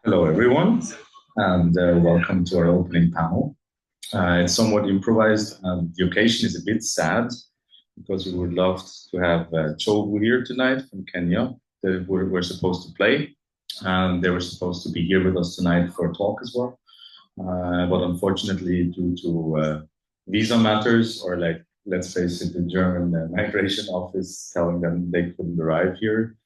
Hello, everyone, and welcome to our opening panel. It's somewhat improvised, and the occasion is a bit sad because we would love to have Chovu here tonight from Kenya. They were supposed to play, and they were supposed to be here with us tonight for a talk as well. But unfortunately, due to visa matters, or like, let's face it, the German migration office telling them they couldn't arrive here,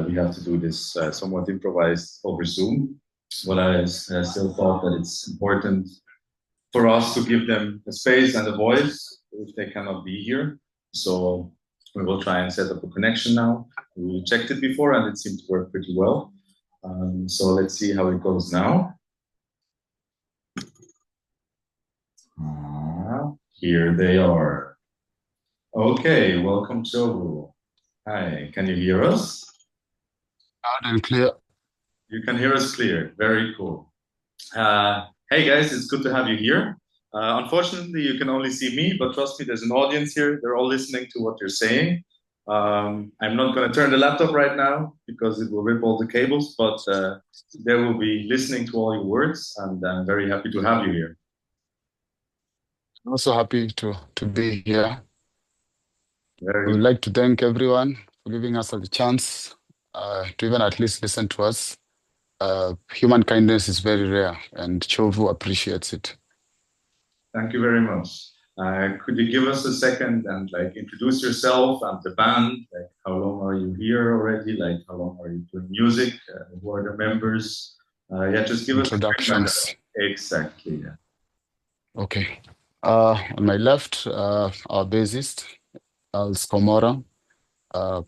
we have to do this somewhat improvised over Zoom. But I still thought that it's important for us to give them a space and a voice if they cannot be here. So we will try and set up a connection now. We checked it before and it seemed to work pretty well. So let's see how it goes now. Here they are. Okay, welcome, Chovu. Hi, can you hear us? Loud and clear. You can hear us clear. Very cool. Hey guys, it's good to have you here. Unfortunately, you can only see me, but trust me, there's an audience here. They're all listening to what you're saying. I'm not going to turn the laptop right now because it will rip all the cables, but they will be listening to all your words, and I'm very happy to have you here. Also happy to be here. We Very would like to thank everyone for giving us the chance to even at least listen to us. Human kindness is very rare, and Chovu appreciates it. Thank you very much. Could you give us a second and like introduce yourself and the band? Like, how long are you here already? Like, how long are you doing music? Who are the members? Yeah, just give us a quick rundown. Introductions. Exactly. Yeah. Okay. On my left, our bassist, Als Komora. Uh,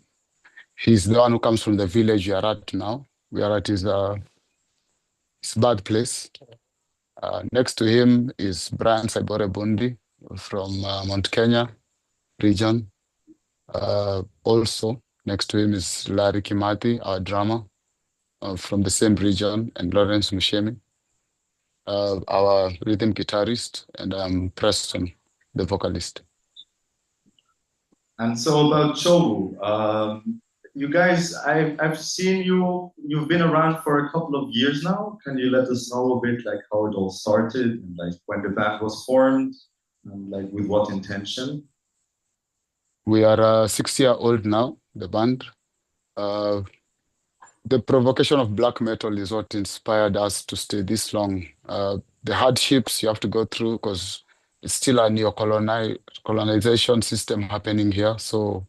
he's the one who comes from the village we are at now. We are at his birthplace. Next to him is Brian Saibore Bundi from Mount Kenya region. Also, next to him is Larry Kimati, our drummer from the same region, and Lawrence Mushemi, our rhythm guitarist, and Preston, the vocalist. And so about Chovu, you guys, I've seen you. You've been around for a couple of years now. Can you let us know a bit like how it all started and like when the band was formed and like with what intention? We are 6 year old now, the band. Uh, the provocation of black metal is what inspired us to stay this long. The hardships you have to go through because it's still a colonization system happening here. So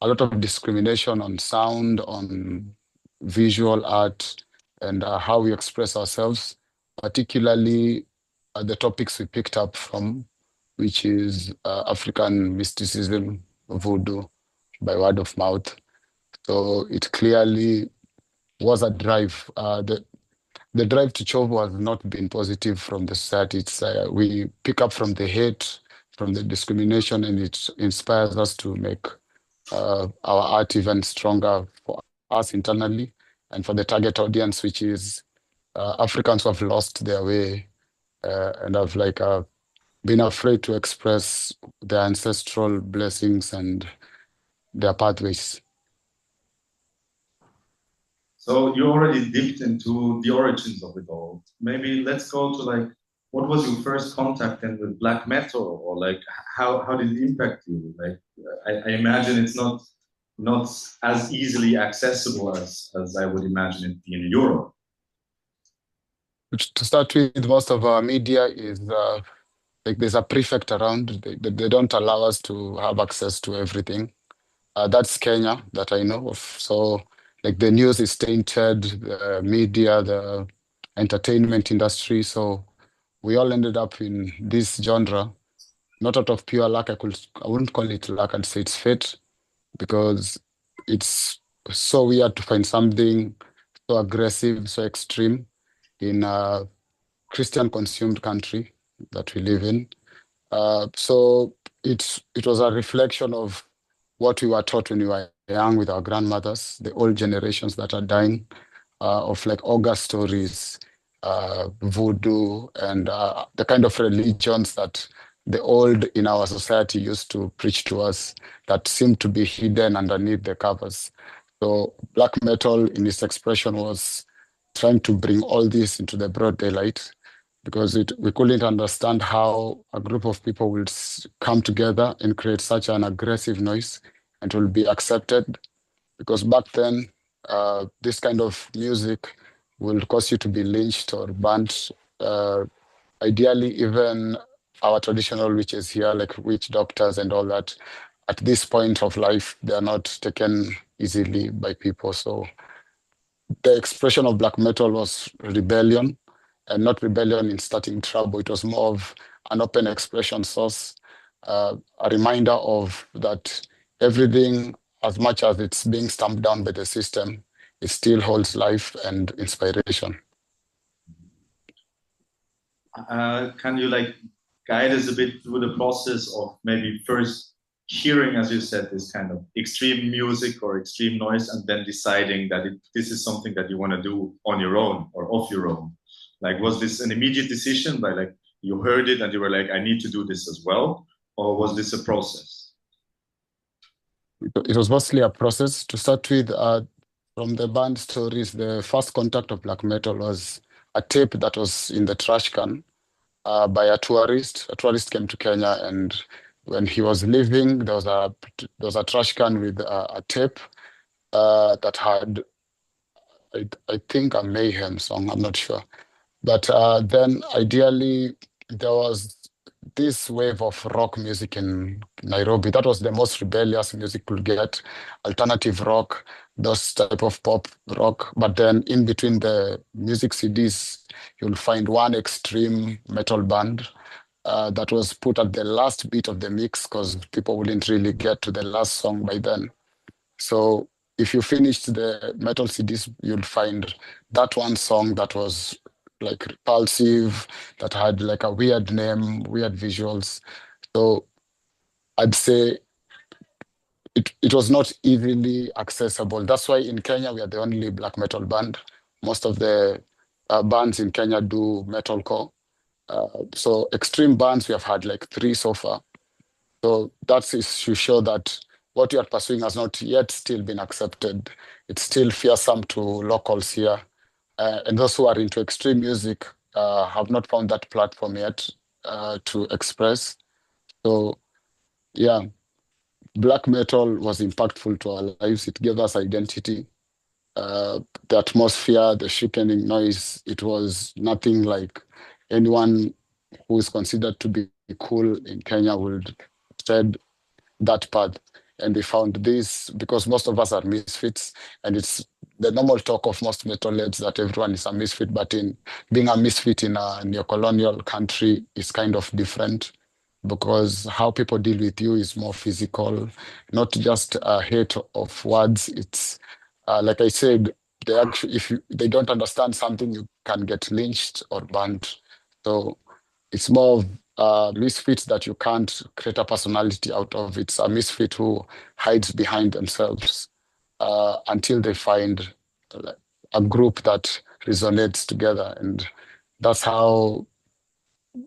a lot of discrimination on sound, on visual art, and how we express ourselves, particularly the topics we picked up from, which is African mysticism, voodoo, by word of mouth. So it clearly was a drive. The drive to Chovu has not been positive from the start. It's we pick up from the hate, from the discrimination, and it inspires us to make our art even stronger for us internally and for the target audience, which is Africans who have lost their way and have been afraid to express their ancestral blessings and their pathways. So you already dipped into the origins of it all. Maybe let's go to like what was your first contact then with black metal, or like how did it impact you? Like I imagine it's not as easily accessible as I would imagine it being in Europe. To start with, most of our media is like there's a prefect around. They don't allow us to have access to everything. That's Kenya that I know of. So, like the news is tainted, the media, the entertainment industry. So, we all ended up in this genre, not out of pure luck. I wouldn't call it luck. I'd say it's fate because it's so weird to find something so aggressive, so extreme in a Christian consumed country that we live in. So it was a reflection of what we were taught when we were young with our grandmothers, the old generations that are dying, of like ogre stories, voodoo, and the kind of religions that the old in our society used to preach to us that seemed to be hidden underneath the covers. So black metal in its expression was trying to bring all this into the broad daylight because we couldn't understand how a group of people will come together and create such an aggressive noise and will be accepted. Because back then, this kind of music will cause you to be lynched or banned. Uh, Ideally, even our traditional witches here, like witch doctors and all that, at this point of life, they are not taken easily by people. So the expression of black metal was rebellion, and not rebellion in starting trouble. It was more of an open expression source, a reminder of that everything, as much as it's being stamped down by the system, it still holds life and inspiration. Can you like guide us a bit through the process of maybe first hearing, as you said, this kind of extreme music or extreme noise, and then deciding that this is something that you want to do on your own or off your own? Like, was this an immediate decision by like you heard it and you were like, I need to do this as well, or was this a process? It was mostly a process. To start with, from the band stories, the first contact of black metal was a tape that was in the trash can by a tourist. A tourist came to Kenya, and when he was leaving, there was a trash can with a tape that had, I think, a Mayhem song. I'm not sure. But then, ideally, there was this wave of rock music in Nairobi. That was the most rebellious music could get, alternative rock, those type of pop rock. But then, in between the music CDs, you'll find one extreme metal band that was put at the last beat of the mix because people wouldn't really get to the last song by then. So if you finished the metal CDs, you'll find that one song that was like repulsive, that had like a weird name, weird visuals. So I'd say it was not easily accessible. That's why in Kenya, we are the only black metal band. Most of the bands in Kenya do metalcore. So extreme bands, we have had like three so far. So that is to show that what you are pursuing has not yet still been accepted. It's still fearsome to locals here. And those who are into extreme music have not found that platform yet to express. So, yeah, black metal was impactful to our lives. It gave us identity. The atmosphere, the shaking noise, it was nothing like anyone who is considered to be cool in Kenya would tread that path. And they found this because most of us are misfits, and it's the normal talk of most metalheads that everyone is a misfit, but in being a misfit in a neo-colonial country is kind of different because how people deal with you is more physical, not just a hate of words. It's like I said, they actually, if they don't understand something, you can get lynched or banned. So it's more of misfits that you can't create a personality out of. It's a misfit who hides behind themselves until they find like, a group that resonates together. And that's how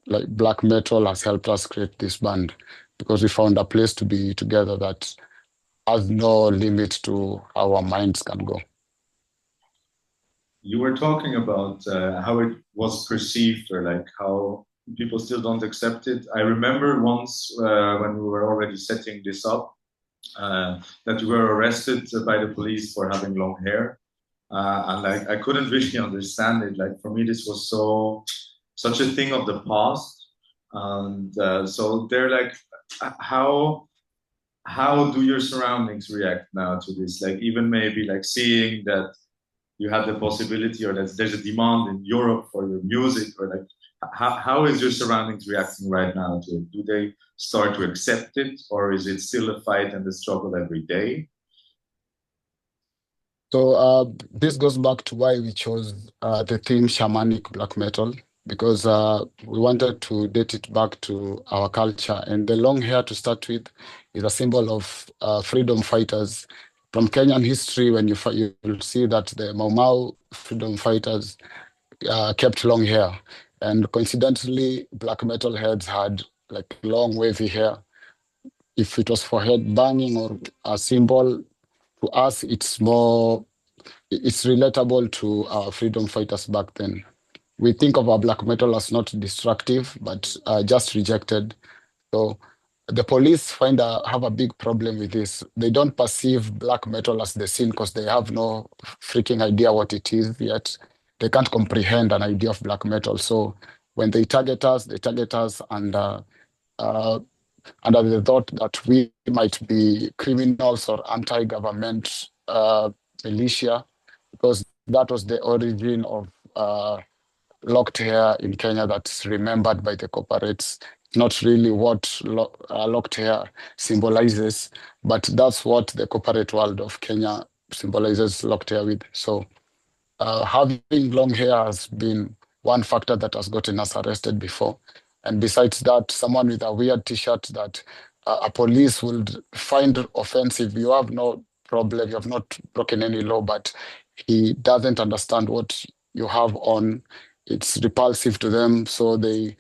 like black metal has helped us create this band because we found a place to be together that has no limit to how our minds can go. You were talking about how it was perceived or like how people still don't accept it. I remember once when we were already setting this up that you were arrested by the police for having long hair. And like I couldn't really understand it. Like for me, this was such a thing of the past. And so they're like, how how do your surroundings react now to this? Like even maybe like seeing that you have the possibility or that there's a demand in Europe for your music or like how is your surroundings reacting right now to it? Do they start to accept it or is it still a fight and a struggle every day? So this goes back to why we chose the theme shamanic black metal because we wanted to date it back to our culture. And the long hair to start with is a symbol of freedom fighters. From Kenyan history, when you'll see that the Mau Mau freedom fighters kept long hair. And coincidentally, black metal heads had like long wavy hair. If it was for head banging or a symbol, to us, it's more it's relatable to our freedom fighters back then. We think of our black metal as not destructive, but just rejected. So the police have a big problem with this. They don't perceive black metal as the sin because they have no freaking idea what it is yet. They can't comprehend an idea of black metal. So when they target us uh, under the thought that we might be criminals or anti-government militia, because that was the origin of locked hair in Kenya that's remembered by the corporates. Not really what locked hair symbolizes, but that's what the corporate world of Kenya symbolizes locked hair with. So having long hair has been one factor that has gotten us arrested before. And besides that, someone with a weird t-shirt that a police would find offensive. You have no problem, you have not broken any law, but he doesn't understand what you have on. It's repulsive to them, so they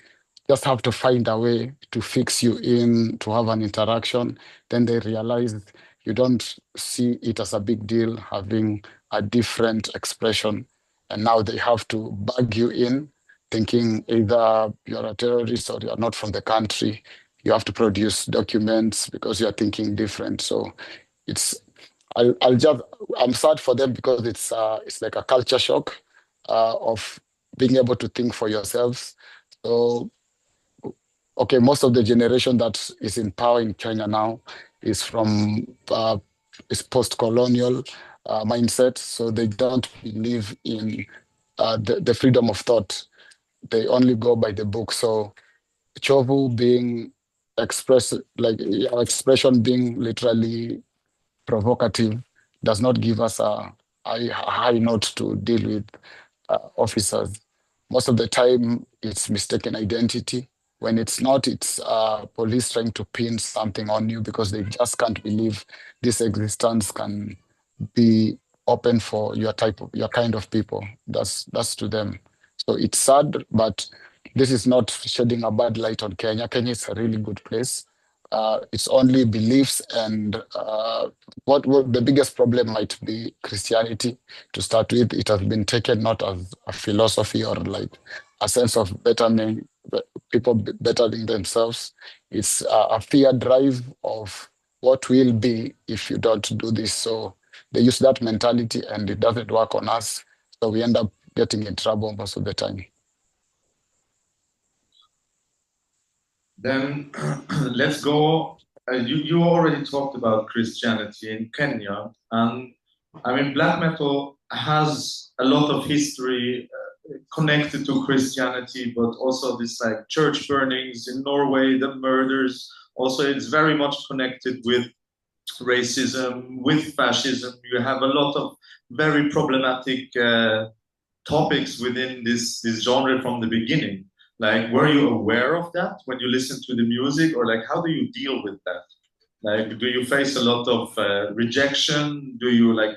just have to find a way to fix you in, to have an interaction. Then they realize you don't see it as a big deal having a different expression. And now they have to bag you in, thinking either you're a terrorist or you're not from the country. You have to produce documents because you're thinking different. So it's I'll just I'm sad for them because it's like a culture shock of being able to think for yourselves. So okay, most of the generation that is in power in Kenya now is from is post-colonial mindset, so they don't believe in the freedom of thought. They only go by the book. So Chovu being express like expression being literally provocative does not give us a high note to deal with officers. Most of the time, it's mistaken identity. When it's not, it's police trying to pin something on you because they just can't believe this existence can be open for your kind of people. That's to them. So it's sad, but this is not shedding a bad light on Kenya. Kenya is a really good place. It's only beliefs and what the biggest problem might be Christianity to start with. It has been taken not as a philosophy or like a sense of bettering people bettering themselves. It's a fear drive of what will be if you don't do this. So they use that mentality and it doesn't work on us. So we end up getting in trouble most of the time. Then let's go. You already talked about Christianity in Kenya, and I mean, black metal has a lot of history connected to Christianity, but also this like church burnings in Norway, the murders. Also, it's very much connected with racism, with fascism. You have a lot of very problematic topics within this genre from the beginning. Like, were you aware of that when you listen to the music, or like, how do you deal with that? Like, do you face a lot of rejection? Do you like,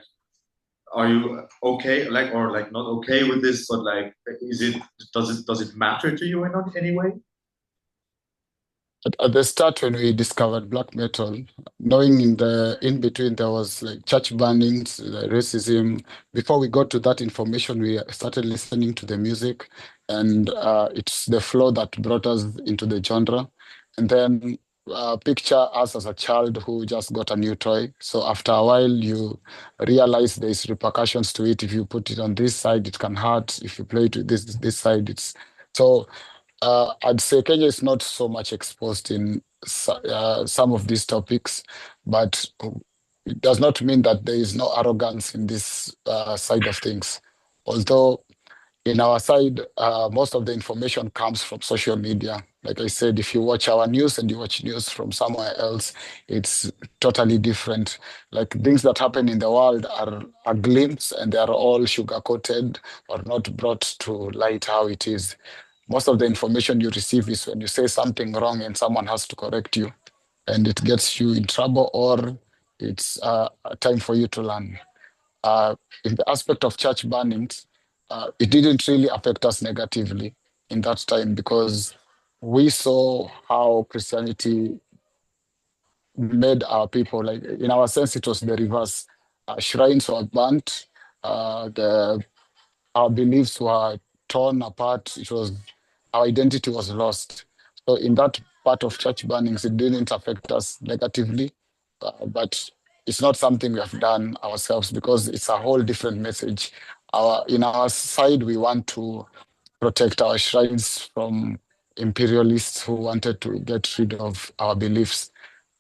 are you okay, like, or like not okay with this? But like, does it matter to you in any way? At the start, when we discovered black metal, knowing in the in between there was like church burnings, racism. Before we got to that information, we started listening to the music, and it's the flow that brought us into the genre. And then picture us as a child who just got a new toy. So after a while, you realize there's repercussions to it. If you put it on this side, it can hurt. If you play it with this side, it's so. I'd say Kenya is not so much exposed in some of these topics, but it does not mean that there is no arrogance in this side of things. Although in our side, most of the information comes from social media. Like I said, if you watch our news and you watch news from somewhere else, it's totally different. Like things that happen in the world are a glimpse and they are all sugar coated or not brought to light how it is. Most of the information you receive is when you say something wrong and someone has to correct you, and it gets you in trouble, or it's a time for you to learn. Uh, in the aspect of church burnings, it didn't really affect us negatively in that time because we saw how Christianity made our people, like in our sense, it was the reverse. Shrines were burnt, Our beliefs were torn apart. Our identity was lost. So in that part of church burnings, it didn't affect us negatively, but it's not something we have done ourselves because it's a whole different message. In our side, we want to protect our shrines from imperialists who wanted to get rid of our beliefs.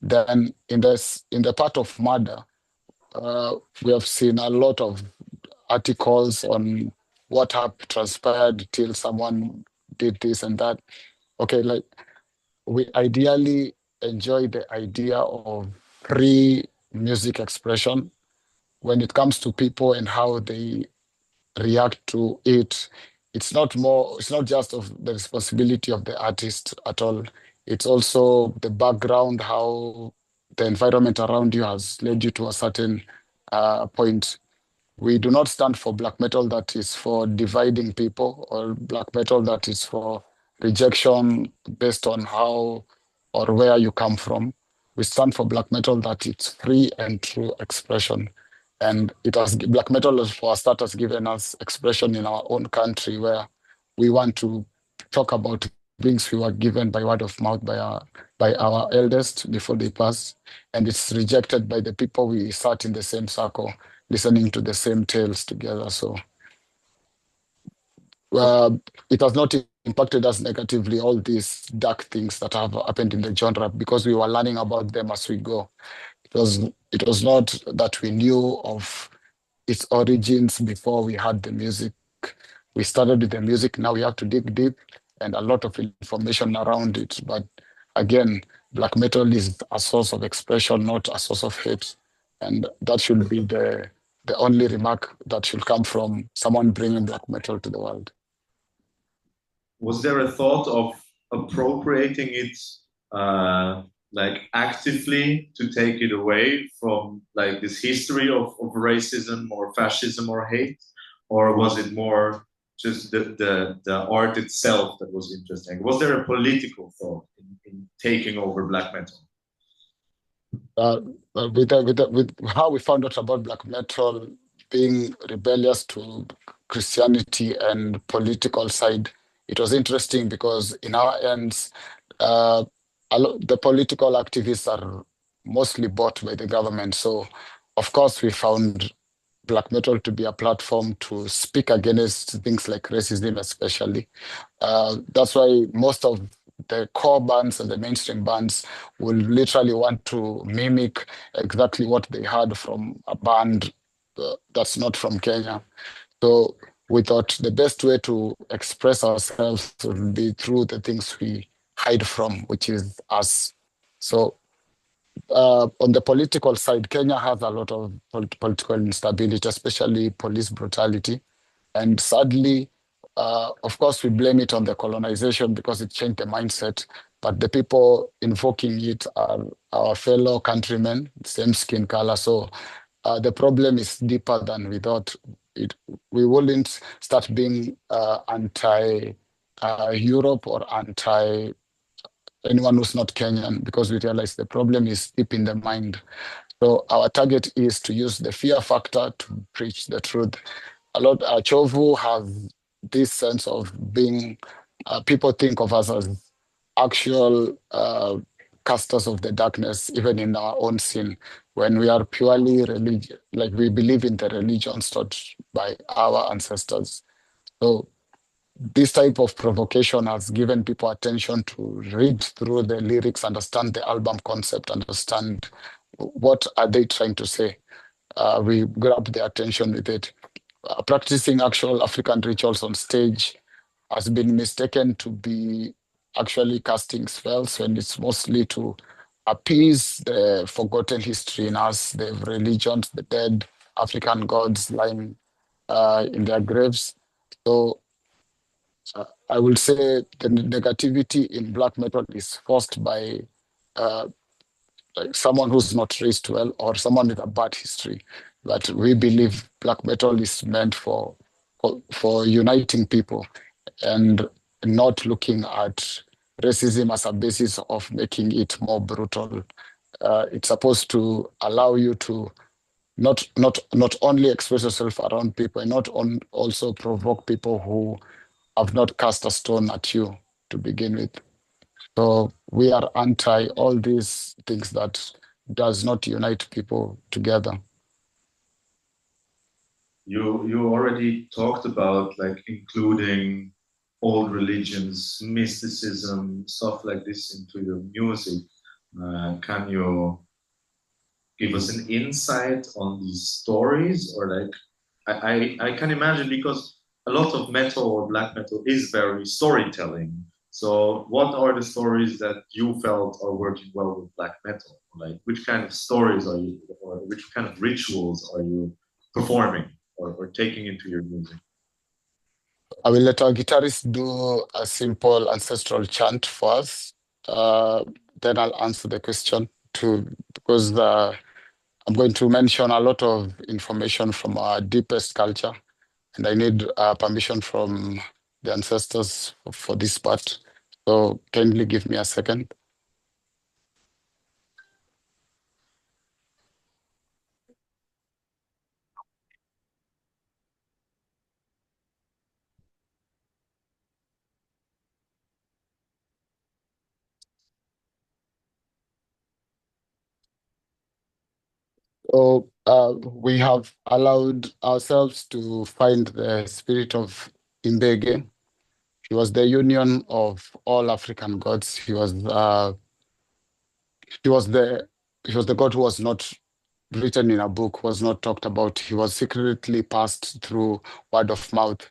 Then in the part of murder, uh, we have seen a lot of articles on what have transpired till someone did this and that. Okay, like we ideally enjoy the idea of free music expression when it comes to people and how they react to it. It's not just of the responsibility of the artist at all. It's also the background, how the environment around you has led you to a certain point. We do not stand for black metal that is for dividing people or black metal that is for rejection based on how or where you come from. We stand for black metal that it's free and true expression. And it has black metal for a start has given us expression in our own country where we want to talk about things we were given by word of mouth by our eldest before they passed. And it's rejected by the people we sat in the same circle listening to the same tales together. So uh, it has not impacted us negatively, all these dark things that have happened in the genre, because we were learning about them as we go. It was not that we knew of its origins before we had the music. We started with the music, now we have to dig deep and a lot of information around it. But again, black metal is a source of expression, not a source of hate. And that should be the only remark that should come from someone bringing black metal to the world. Was there a thought of appropriating it, like actively to take it away from like this history of racism or fascism or hate, or was it more just the art itself that was interesting? Was there a political thought in taking over black metal? uh, with how we found out about black metal being rebellious to Christianity and political side, it was interesting because in our ends, uh, the political activists are mostly bought by the government. So, of course, we found black metal to be a platform to speak against things like racism, especially. That's why most of the core bands and the mainstream bands will literally want to mimic exactly what they heard from a band that's not from Kenya. So we thought the best way to express ourselves would be through the things we hide from, which is us. So on the political side, Kenya has a lot of political instability, especially police brutality. And sadly, of course, we blame it on the colonization because it changed the mindset. But the people invoking it are our fellow countrymen, same skin color. So the problem is deeper than we thought. It, we wouldn't start being anti Europe or anti anyone who's not Kenyan because we realize the problem is deep in the mind. So our target is to use the fear factor to preach the truth. A lot, Chovu has this sense of being, people think of us as actual casters of the darkness, even in our own sin, when we are purely religious, like we believe in the religions taught by our ancestors. So this type of provocation has given people attention to read through the lyrics, understand the album concept, understand what are they trying to say. We grab the attention with it. Practicing actual African rituals on stage has been mistaken to be actually casting spells when it's mostly to appease the forgotten history in us, the religions, the dead African gods lying in their graves. So I will say the negativity in black metal is forced by uh, like someone who's not raised well or someone with a bad history. But we believe black metal is meant for uniting people and not looking at racism as a basis of making it more brutal. It's supposed to allow you to not only express yourself around people, and not also provoke people who have not cast a stone at you to begin with. So we are anti all these things that does not unite people together. You already talked about like including old religions, mysticism, stuff like this into your music. Can you give us an insight on these stories, or like I can imagine because a lot of metal or black metal is very storytelling. So what are the stories that you felt are working well with black metal? Like which kind of stories are you, or which kind of rituals are you performing or taking into your music? I will let our guitarist do a simple ancestral chant for us. Uh, then I'll answer the question too, because I'm going to mention a lot of information from our deepest culture, and I need permission from the ancestors for this part. So kindly give me a second. So we have allowed ourselves to find the spirit of Imbege. He was the union of all African gods. He was the he was the god who was not written in a book, was not talked about. He was secretly passed through word of mouth.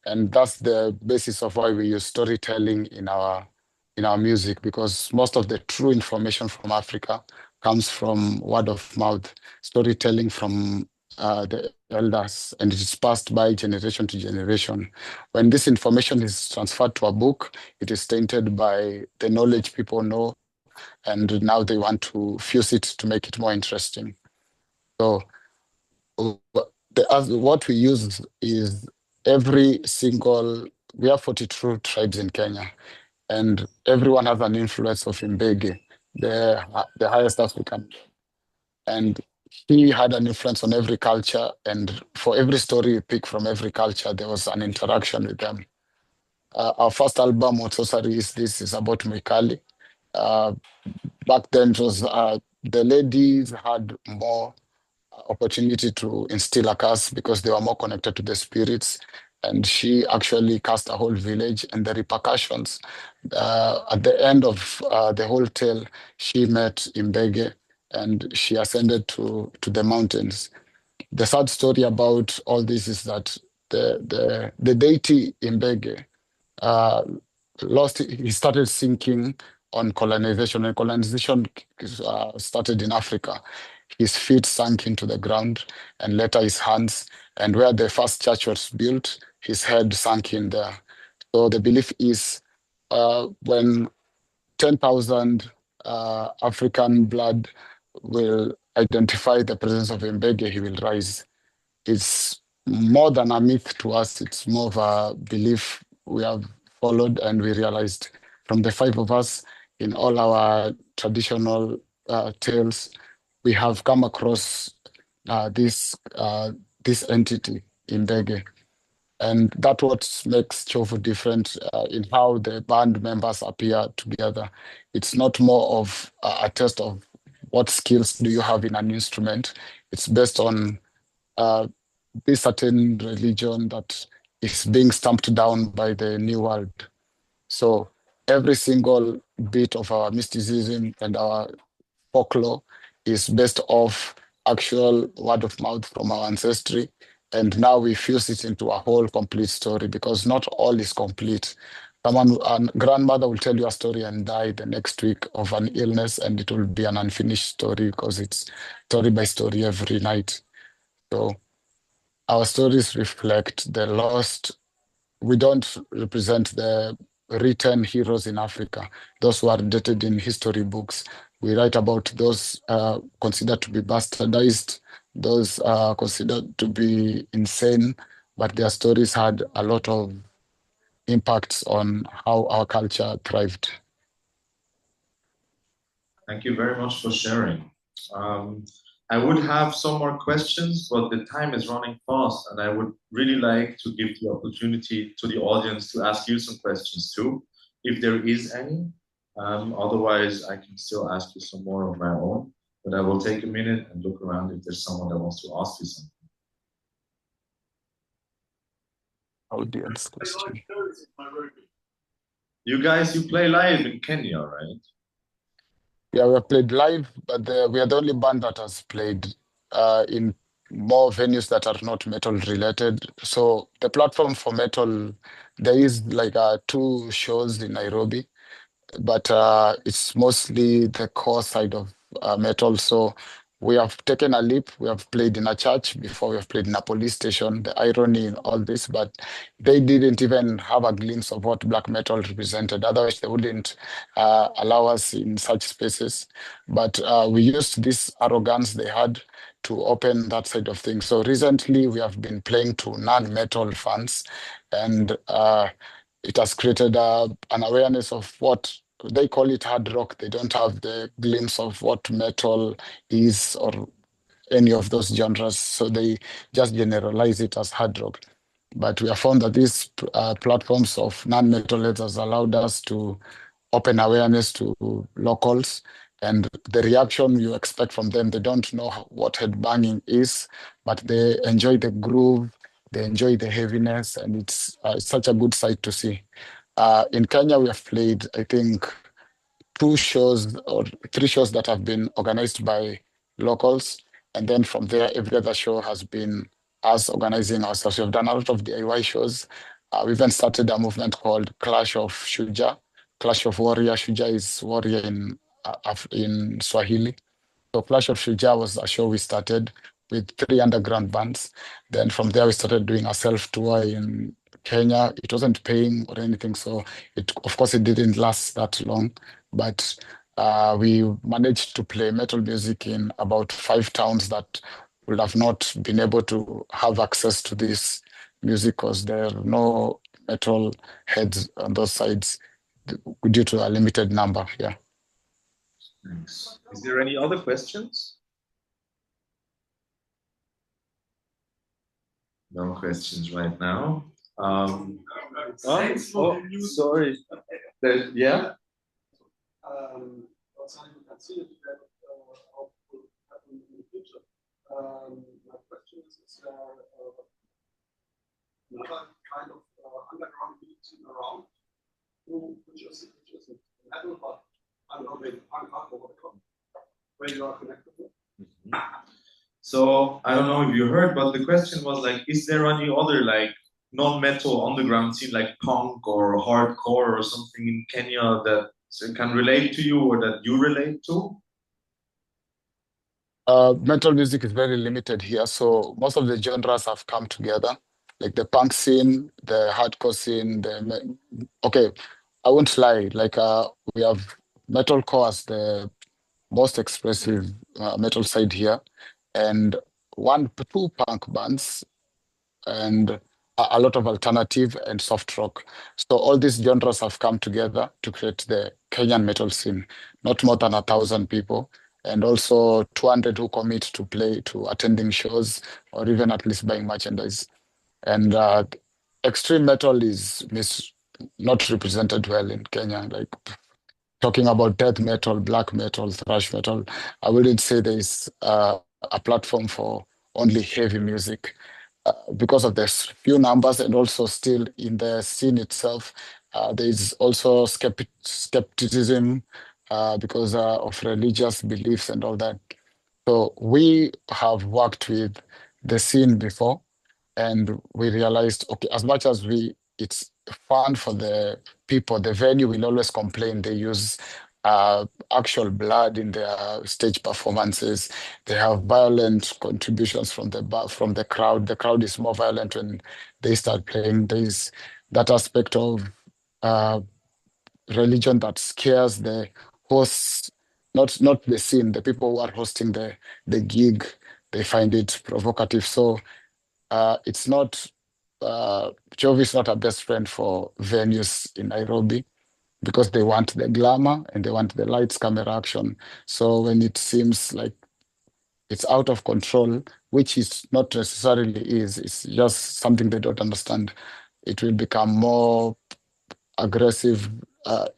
And that's the basis of why we use storytelling in our music, because most of the true information from Africa comes from word of mouth, storytelling from the elders, and it is passed by generation to generation. When this information is transferred to a book, it is tainted by the knowledge people know, and now they want to fuse it to make it more interesting. So what we use is every single, we have 42 tribes in Kenya, and everyone has an influence of Mbegi, the highest African. And he had an influence on every culture, and for every story you pick from every culture, there was an interaction with them. Our first album, What Sorcery Is This, is about Mwikali. Uh, Back then, it was the ladies had more opportunity to instill a curse because they were more connected to the spirits. And she actually cast a whole village, and the repercussions. At the end of the whole tale, she met Imbege and she ascended to the mountains. The sad story about all this is that the deity Imbege uh, lost, he started sinking on colonization. When colonization started in Africa, his feet sank into the ground and later his hands. And where the first church was built, his head sank in there. So the belief is when 10,000 African blood will identify the presence of Mbege, he will rise. It's more than a myth to us, it's more of a belief we have followed, and we realized from the five of us in all our traditional tales, we have come across this entity in Mbege. And that's what makes Chovu different in how the band members appear together. It's not more of a test of what skills do you have in an instrument. It's based on uh, this certain religion that is being stamped down by the New World. So every single bit of our mysticism and our folklore is based off actual word of mouth from our ancestry. And now we fuse it into a whole complete story, because not all is complete. Someone, a grandmother will tell you a story and die the next week of an illness, and it will be an unfinished story because it's story by story every night. So our stories reflect the lost. We don't represent the written heroes in Africa, those who are dated in history books. We write about those considered to be bastardized, those considered to be insane, but their stories had a lot of impacts on how our culture thrived. Thank you very much for sharing. Um, I would have some more questions, but the time is running fast, and I would really like to give the opportunity to the audience to ask you some questions too, if there is any. Otherwise, I can still ask you some more of my own, but I will take a minute and look around if there's someone that wants to ask you something. Audience question. You guys, you play live in Kenya, right? Yeah, we have played live, but we are the only band that has played in more venues that are not metal related. So the platform for metal, there is like two shows in Nairobi, but it's mostly the core side of metal. So we have taken a leap. We have played in a church before. We have played in a police station. The irony in all this, but they didn't even have a glimpse of what black metal represented. Otherwise, they wouldn't allow us in such spaces. But we used this arrogance they had to open that side of things. So recently, we have been playing to non-metal fans, and it has created an awareness of what they call it hard rock. They don't have the glimpse of what metal is or any of those genres, so they just generalize it as hard rock. But we have found that these platforms of non-metalheads has allowed us to open awareness to locals, and the reaction you expect from them, they don't know what headbanging is, but they enjoy the groove, they enjoy the heaviness, and it's such a good sight to see. In Kenya, we have played, I think, two shows or three shows that have been organized by locals. And then from there, every other show has been us organizing ourselves. We've done a lot of DIY shows. We even started a movement called Clash of Shuja, Clash of Warrior. Shuja is warrior in Swahili. So Clash of Shujaa was a show we started with three underground bands. Then from there we started doing a self tour in Kenya. It wasn't paying or anything, so of course it didn't last that long. But we managed to play metal music in about 5 towns that would have not been able to have access to this music because there are no metal heads on those sides due to a limited number. Yeah. Thanks. Is there any other questions? No questions right now. Sorry. Yeah. Outside, you can see it that how it will happen in the future. My question is there another kind of underground beat around, which is metal, but I don't know, maybe punk rock or whatever, where you are connected with? So I don't know if you heard, but the question was like, is there any other like non-metal underground scene like punk or hardcore or something in Kenya that can relate to you or that you relate to? Metal music is very limited here, so most of the genres have come together, like the punk scene, the hardcore scene. Okay, I won't lie. Like we have metalcore as the most expressive metal side here, and two punk bands, and a lot of alternative and soft rock. So all these genres have come together to create the Kenyan metal scene. Not more than 1,000 people, and also 200 who commit to play, to attending shows, or even at least buying merchandise. And extreme metal is not represented well in Kenya. Like talking about death metal, black metal, thrash metal, I wouldn't say there's a platform for only heavy music because of the few numbers, and also still in the scene itself, there is also skepticism because of religious beliefs and all that. So we have worked with the scene before, and we realized, okay, as much as it's fun for the people, the venue will always complain they use actual blood in their stage performances. They have violent contributions from the crowd. The crowd is more violent when they start playing. There's that aspect of uh, religion that scares the hosts, not the scene, the people who are hosting the gig. They find it provocative. So it's not, Chovu is not a best friend for venues in Nairobi because they want the glamour and they want the lights, camera, action. So when it seems like it's out of control, which is not necessarily is. It's just something they don't understand. It will become more aggressive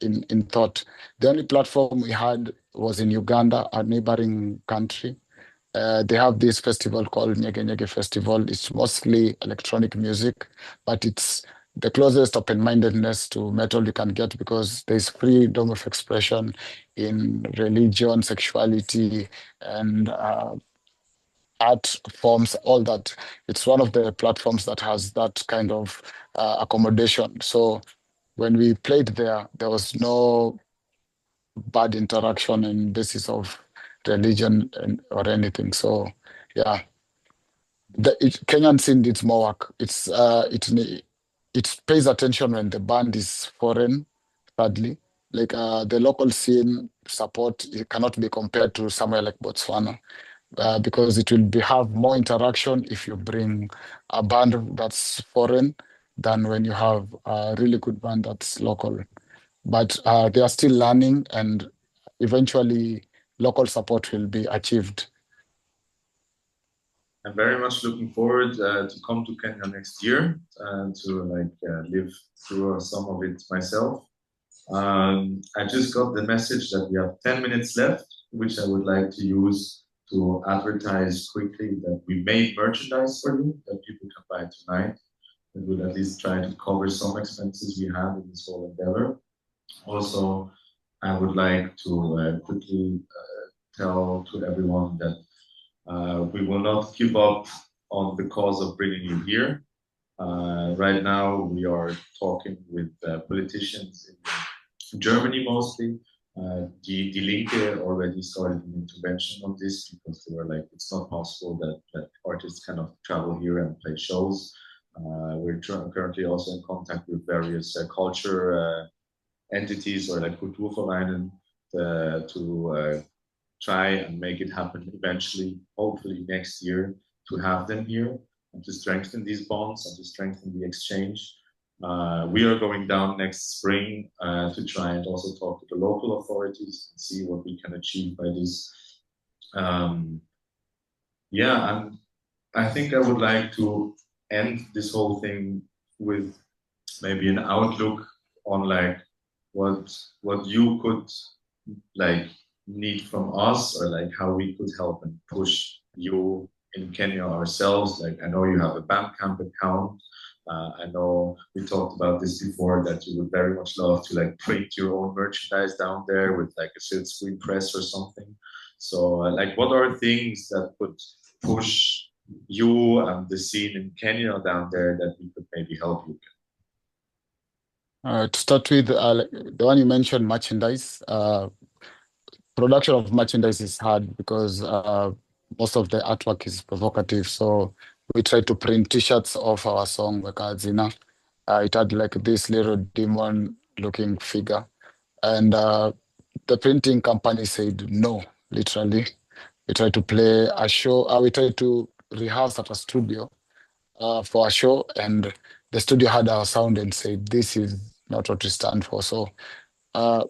in thought. The only platform we had was in Uganda, a neighboring country. They have this festival called Nyege Nyege Festival. It's mostly electronic music, but it's the closest open-mindedness to metal you can get because there's freedom of expression in religion, sexuality, and art forms, all that. It's one of the platforms that has that kind of accommodation. So when we played there, there was no bad interaction in basis of religion or anything. So yeah, Kenyan scene needs more work. It pays attention when the band is foreign, sadly. Like the local scene support, it cannot be compared to somewhere like Botswana because it will have more interaction if you bring a band that's foreign than when you have a really good band that's local. But they are still learning, and eventually local support will be achieved. I'm very much looking forward to come to Kenya next year to live through some of it myself. I just got the message that we have 10 minutes left, which I would like to use to advertise quickly that we made merchandise for you that people can buy tonight. That will at least try to cover some expenses we have in this whole endeavor. Also, I would like to quickly tell to everyone that we will not give up on the cause of bringing you here. Right now, we are talking with politicians in Germany mostly. Die Linke already started an intervention on this because they were like, it's not possible that artists cannot travel here and play shows. We're currently also in contact with various culture entities or like Kulturvereinen to try and make it happen eventually, hopefully next year, to have them here and to strengthen these bonds and to strengthen the exchange. We are going down next spring to try and also talk to the local authorities and see what we can achieve by this. Yeah, and I think I would like to end this whole thing with maybe an outlook on like what you could like need from us or like how we could help and push you in Kenya ourselves. Like I know you have a Bandcamp account. I know we talked about this before that you would very much love to like print your own merchandise down there with like a silk screen press or something. So like what are things that could push you and the scene in Kenya down there that we could maybe help you? To start with, the one you mentioned, merchandise. Production of merchandise is hard because most of the artwork is provocative. So we try to print T-shirts of our song, Wekazina. It had like this little demon-looking figure, and the printing company said no, literally. We tried to play a show. We tried to rehearse at a studio for a show, and the studio had our sound and said, "This is not what we stand for." So uh,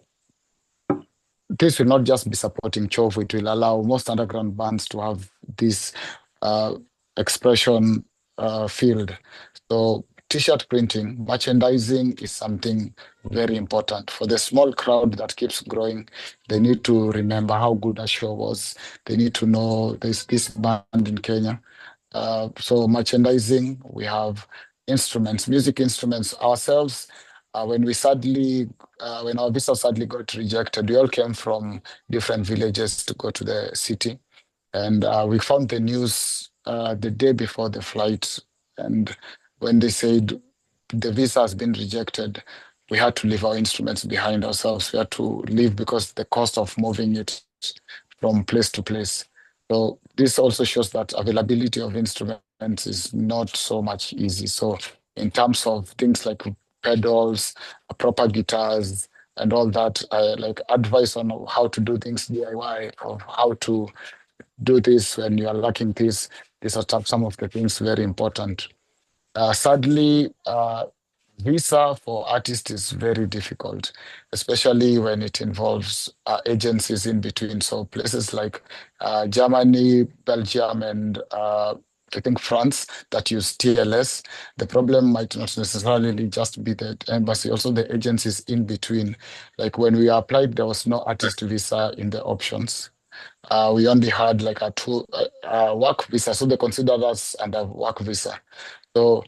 this will not just be supporting Chovu, it will allow most underground bands to have this uh, expression field. So t-shirt printing, merchandising is something very important. For the small crowd that keeps growing, they need to remember how good a show was. They need to know there's this band in Kenya. So merchandising, we have instruments, music instruments ourselves. When we sadly when our visa sadly got rejected, we all came from different villages to go to the city. And we found the news the day before the flight. And when they said the visa has been rejected, we had to leave our instruments behind ourselves. We had to leave because the cost of moving it from place to place. So this also shows that availability of instruments is not so much easy. So in terms of things like pedals, proper guitars, and all that, like advice on how to do things DIY, or how to do this when you are lacking this. These are some of the things very important. Sadly, Visa for artists is very difficult, especially when it involves agencies in between. So places like Germany, Belgium, and I think France that use TLS. The problem might not necessarily just be the embassy, also the agencies in between. Like when we applied, there was no artist visa in the options. We only had like a work visa, so they considered us under work visa. So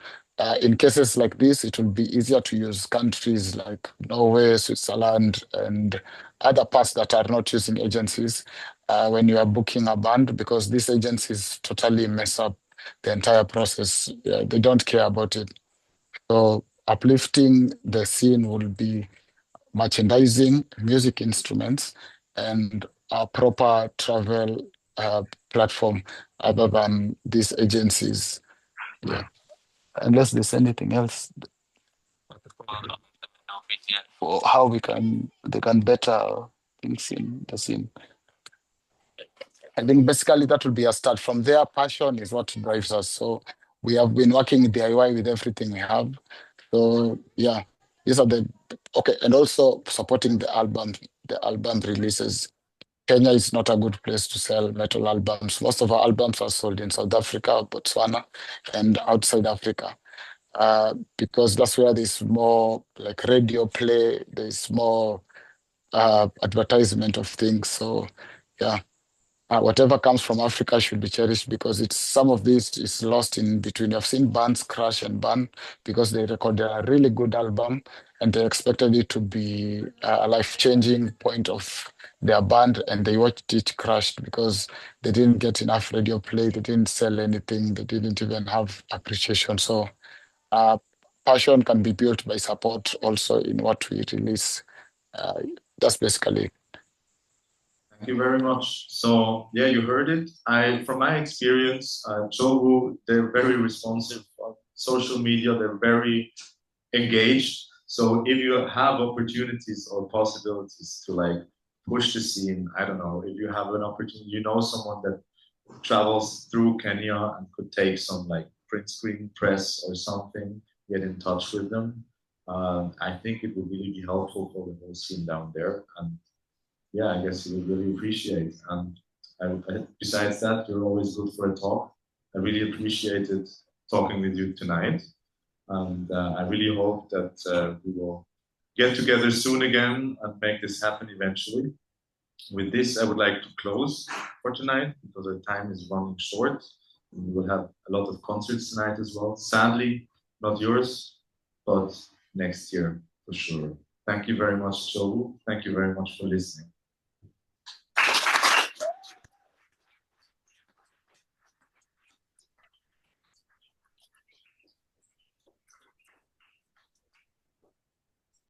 in cases like this, it will be easier to use countries like Norway, Switzerland, and other parts that are not using agencies when you are booking a band, because these agencies totally mess up the entire process. They don't care about it. So uplifting the scene will be merchandising, music instruments, and a proper travel platform other than these agencies. Yeah. Unless there's anything else for how they can better things in the scene. I think basically that will be a start. From there, passion is what drives us. So we have been working DIY with everything we have. So yeah, these are the okay, and also supporting the album releases. Kenya is not a good place to sell metal albums. Most of our albums are sold in South Africa, Botswana, and outside Africa. Because that's where there's more like radio play, there's more advertisement of things. So, yeah, whatever comes from Africa should be cherished because it's some of this is lost in between. I've seen bands crash and burn because they recorded a really good album and they expected it to be a life-changing point of their band, and they watched it crashed because they didn't get enough radio play, they didn't sell anything, they didn't even have appreciation. So uh, passion can be built by support also in what we release. Uh, that's basically it. Thank you very much. So yeah, you heard it. From my experience, Chovu, they're very responsive on social media. They're very engaged. So if you have opportunities or possibilities to like push the scene, I don't know, if you have an opportunity, you know someone that travels through Kenya and could take some like print screen press or something, get in touch with them. I think it would really be helpful for the whole scene down there. And yeah, I guess you would really appreciate. And besides that, you're always good for a talk. I really appreciated talking with you tonight. And I really hope that we will get together soon again and make this happen eventually. With this, I would like to close for tonight because our time is running short. And we will have a lot of concerts tonight as well. Sadly, not yours, but next year for sure. Thank you very much, Chovu. Thank you very much for listening.